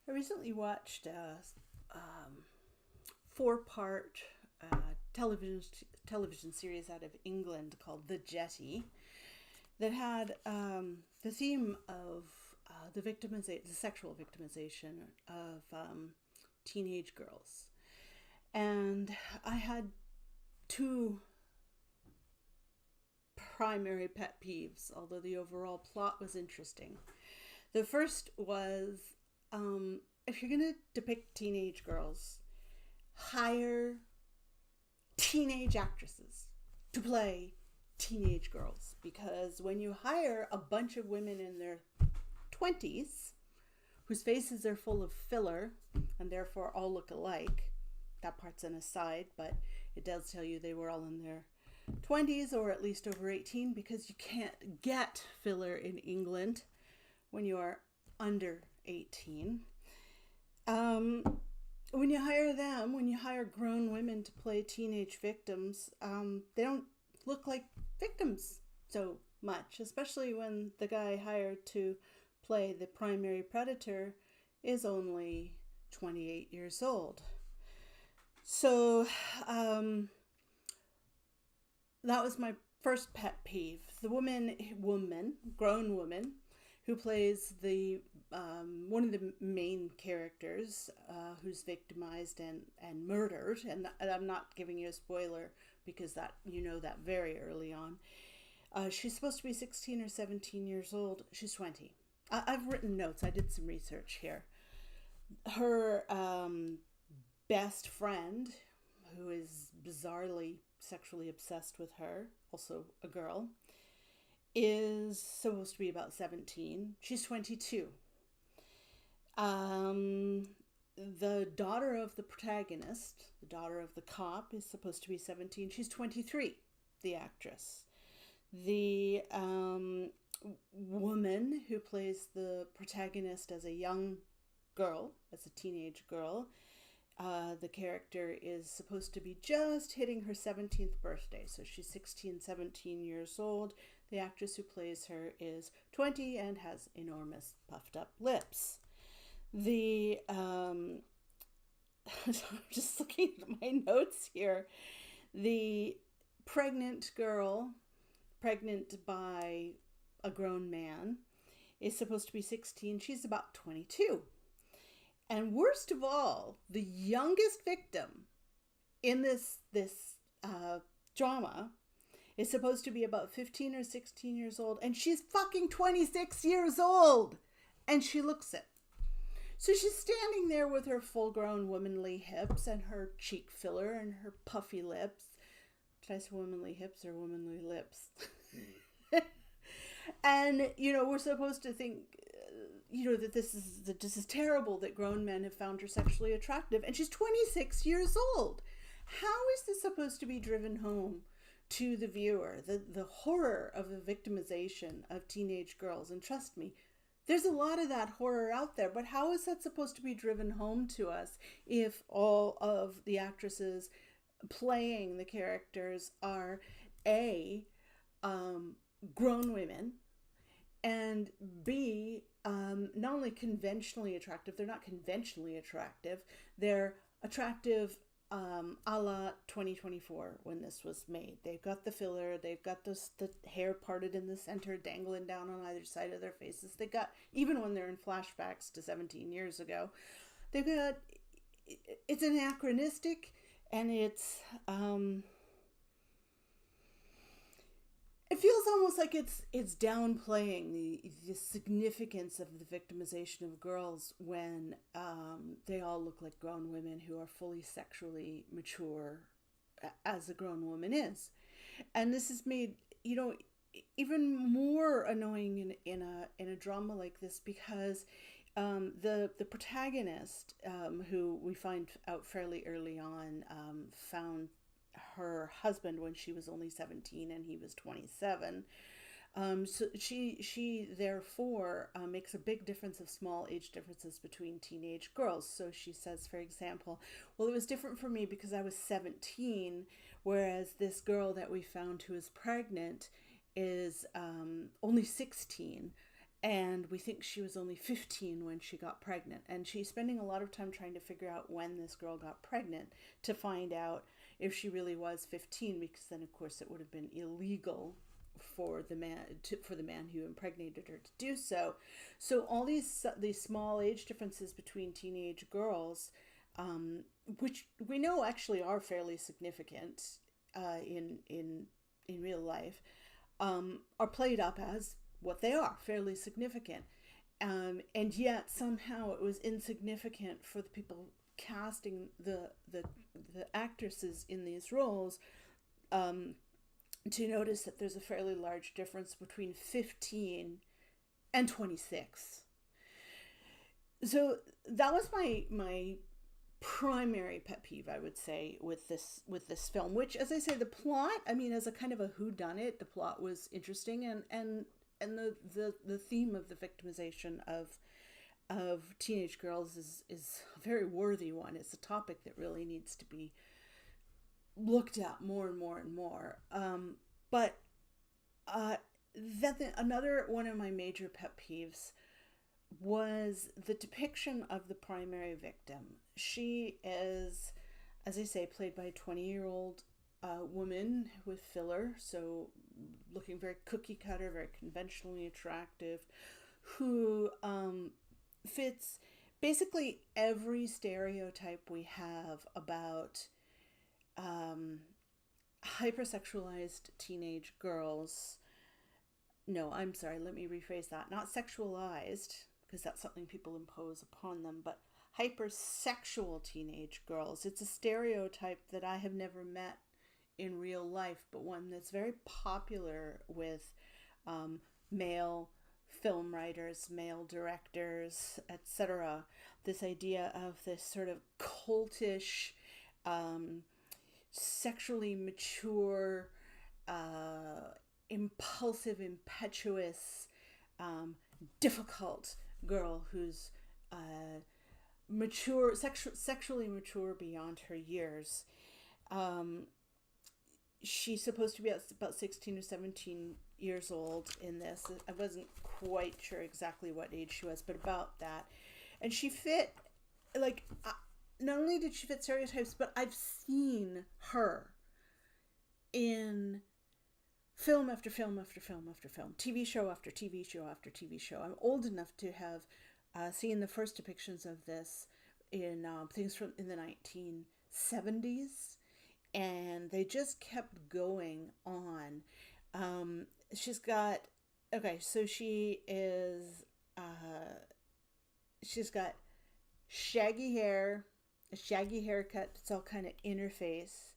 I recently watched a four-part television series out of England called The Jetty that had the theme of the sexual victimization of teenage girls, and I had two primary pet peeves, although the overall plot was interesting. The first was, if you're going to depict teenage girls, hire teenage actresses to play teenage girls. Because when you hire a bunch of women in their 20s, whose faces are full of filler and therefore all look alike, that part's an aside, but it does tell you they were all in their 20s or at least over 18, because you can't get filler in England when you are under 18. When you hire grown women to play teenage victims, they don't look like victims so much, especially when the guy hired to play the primary predator is only 28 years old. So that was my first pet peeve. The grown woman, who plays the one of the main characters, who's victimized and murdered. And I'm not giving you a spoiler because that that very early on. She's supposed to be 16 or 17 years old. She's 20. I've written notes. I did some research here. Her best friend, who is bizarrely sexually obsessed with her, also a girl, is supposed to be about 17. She's 22. The daughter of the protagonist, the daughter of the cop, is supposed to be 17. She's 23, the actress. The woman who plays the protagonist as a young girl, as a teenage girl, the character is supposed to be just hitting her 17th birthday. So she's 16, 17 years old. The actress who plays her is 20 and has enormous puffed up lips. I'm just looking at my notes here. The pregnant girl, pregnant by a grown man, is supposed to be 16. She's about 22. And worst of all, the youngest victim in this drama is supposed to be about 15 or 16 years old, and she's fucking 26 years old, and she looks it. So she's standing there with her full-grown womanly hips and her cheek filler and her puffy lips. Did I say womanly hips or womanly lips? And, we're supposed to think, that this is terrible, that grown men have found her sexually attractive. And she's 26 years old. How is this supposed to be driven home to the viewer? The horror of the victimization of teenage girls. And trust me, there's a lot of that horror out there. But how is that supposed to be driven home to us if all of the actresses playing the characters are grown women, and B, not only conventionally attractive, they're not conventionally attractive, they're attractive a la 2024 when this was made. They've got the filler, they've got the hair parted in the center, dangling down on either side of their faces. They got, even when they're in flashbacks to 17 years ago, it's anachronistic, and it's it feels almost like it's downplaying the significance of the victimization of girls when they all look like grown women who are fully sexually mature, as a grown woman is. And this is made, even more annoying in a drama like this, because the protagonist, who we find out fairly early on, found her husband when she was only 17 and he was 27. So she therefore makes a big difference of small age differences between teenage girls. So she says, for example, well, it was different for me because I was 17, whereas this girl that we found who is pregnant is only 16. And we think she was only 15 when she got pregnant. And she's spending a lot of time trying to figure out when this girl got pregnant to find out if she really was 15, because then, of course, it would have been illegal for the man who impregnated her to do so. So all these small age differences between teenage girls, which we know actually are fairly significant in real life, are played up as what they are, fairly significant. And yet somehow it was insignificant for the people casting the actresses in these roles to notice that there's a fairly large difference between 15 and 26. So that was my primary pet peeve, I would say, with this film, which, as I say, the plot, I mean, as a kind of a whodunit, the plot was interesting, and the theme of the victimization of teenage girls is a very worthy one. It's a topic that really needs to be looked at more and more and more. But another one of my major pet peeves was the depiction of the primary victim. She is, as I say, played by a 20-year-old woman with filler, so looking very cookie cutter, very conventionally attractive, who fits basically every stereotype we have about hypersexualized teenage girls. No, I'm sorry, let me rephrase that. Not sexualized, because that's something people impose upon them, but hypersexual teenage girls. It's a stereotype that I have never met in real life, but one that's very popular with male film writers, male directors, etc. This idea of this sort of cultish, sexually mature, impulsive, impetuous, difficult girl who's mature, sexually mature beyond her years. She's supposed to be about 16 or 17 years old in this. I wasn't quite sure exactly what age she was, but about that. And she fit, like, not only did she fit stereotypes, but I've seen her in film after film after film after film, TV show after TV show after TV show. I'm old enough to have seen the first depictions of this in things from in the 1970s, and they just kept going on. She's got, okay, so she is, she's got shaggy hair, a shaggy haircut. It's all kind of in her face.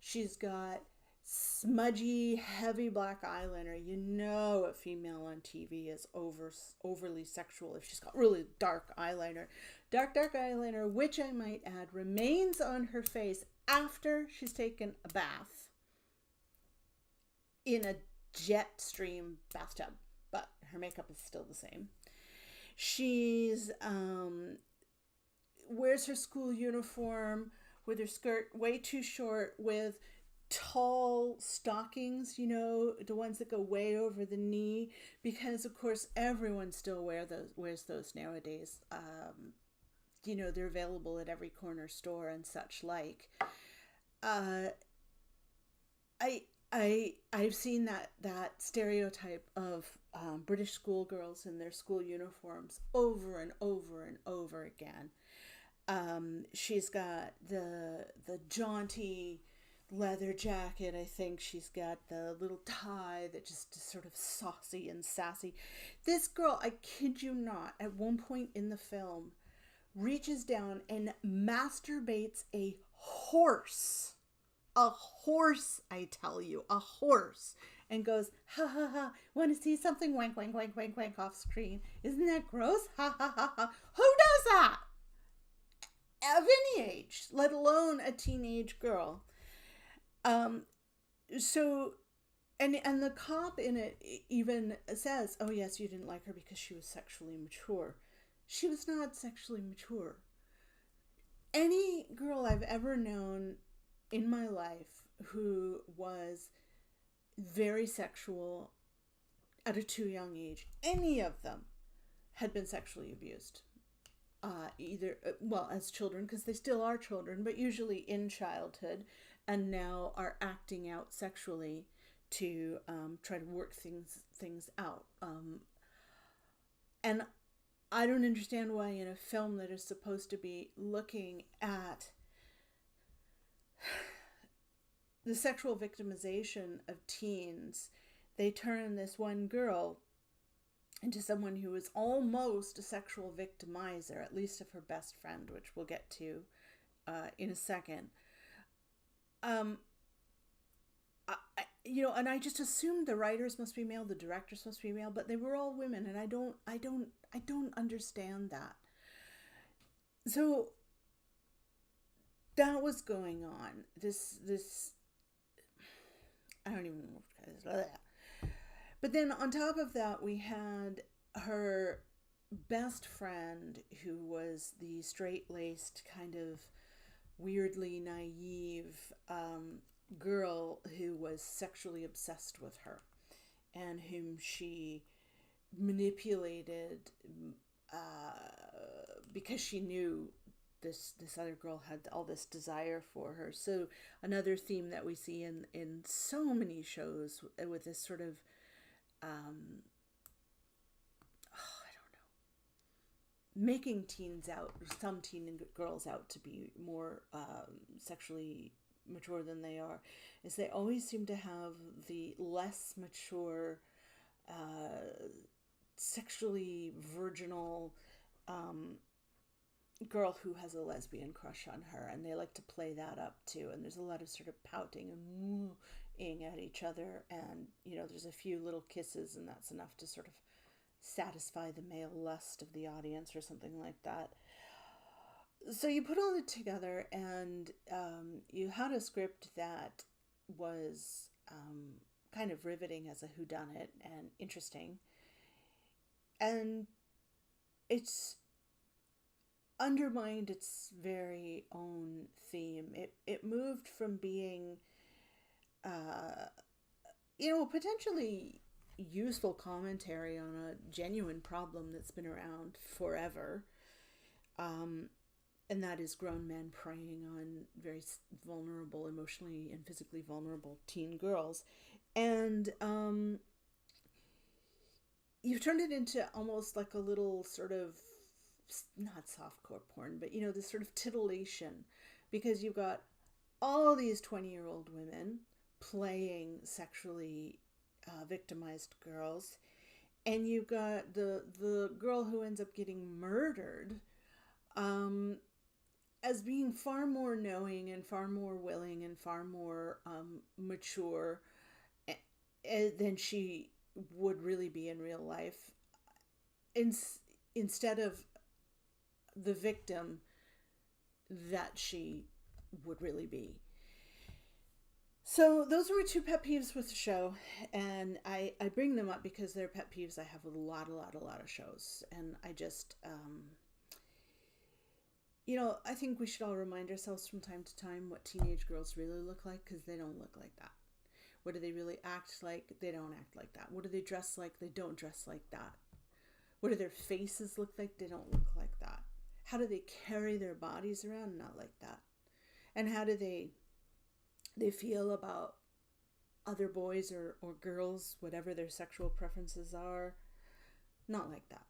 She's got smudgy, heavy black eyeliner. You know a female on TV is overly sexual if she's got really dark eyeliner. Dark eyeliner, which I might add, remains on her face after she's taken a bath in a jet stream bathtub, but her makeup is still the same. She's wears her school uniform with her skirt way too short, with tall stockings, you know, the ones that go way over the knee, because of course everyone still wears those nowadays. You know, they're available at every corner store and such like. I've seen that stereotype of British schoolgirls in their school uniforms over and over and over again. She's got the jaunty leather jacket. I think she's got the little tie that just is sort of saucy and sassy. This girl, I kid you not, at one point in the film reaches down and masturbates a horse, I tell you, a horse, and goes, ha ha ha, want to see something, wank wank wank wank wank, off screen. Isn't that gross? Ha ha ha ha. Who does that? Of any age, let alone a teenage girl. So, and the cop in it even says, oh yes, you didn't like her because she was sexually mature. She was not sexually mature. Any girl I've ever known in my life who was very sexual at a too young age, any of them, had been sexually abused. Either, well, as children, because they still are children, but usually in childhood, and now are acting out sexually to try to work things out. And I don't understand why in a film that is supposed to be looking at the sexual victimization of teens, they turn this one girl into someone who is almost a sexual victimizer, at least of her best friend, which we'll get to in a second. And I just assumed the writers must be male, the directors must be male, but they were all women, and I don't understand that. So that was going on. This I don't even know what that. But then on top of that, we had her best friend, who was the straight-laced, kind of weirdly naive girl who was sexually obsessed with her, and whom she manipulated because she knew this other girl had all this desire for her. So another theme that we see in so many shows with this sort of I don't know, making some teen girls out to be more sexually mature than they are, is they always seem to have the less mature, sexually virginal girl who has a lesbian crush on her, and they like to play that up too. And there's a lot of sort of pouting and mooing at each other, and there's a few little kisses, and that's enough to sort of satisfy the male lust of the audience or something like that. So you put all it together, and you had a script that was kind of riveting as a whodunit and interesting, and it's undermined its very own theme. It moved from being potentially useful commentary on a genuine problem that's been around forever, and that is grown men preying on very vulnerable, emotionally and physically vulnerable teen girls. And you've turned it into almost like a little sort of, not softcore porn, but this sort of titillation, because you've got all these 20-year-old women playing sexually victimized girls, and you've got the girl who ends up getting murdered as being far more knowing and far more willing and far more mature than she would really be in real life, instead of the victim that she would really be. So those were two pet peeves with the show, and I bring them up because they're pet peeves I have with a lot of shows, and I just I think we should all remind ourselves from time to time what teenage girls really look like, because they don't look like that. What do they really act like? They don't act like that. What do they dress like? They don't dress like that. What do their faces look like? They don't look like that. How do they carry their bodies around? Not like that. And how do they feel about other boys or girls, whatever their sexual preferences are? Not like that.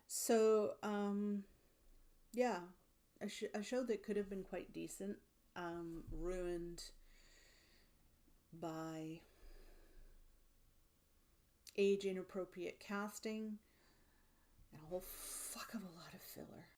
So, a show that could have been quite decent, ruined by age inappropriate casting and a whole fuck of a lot of filler.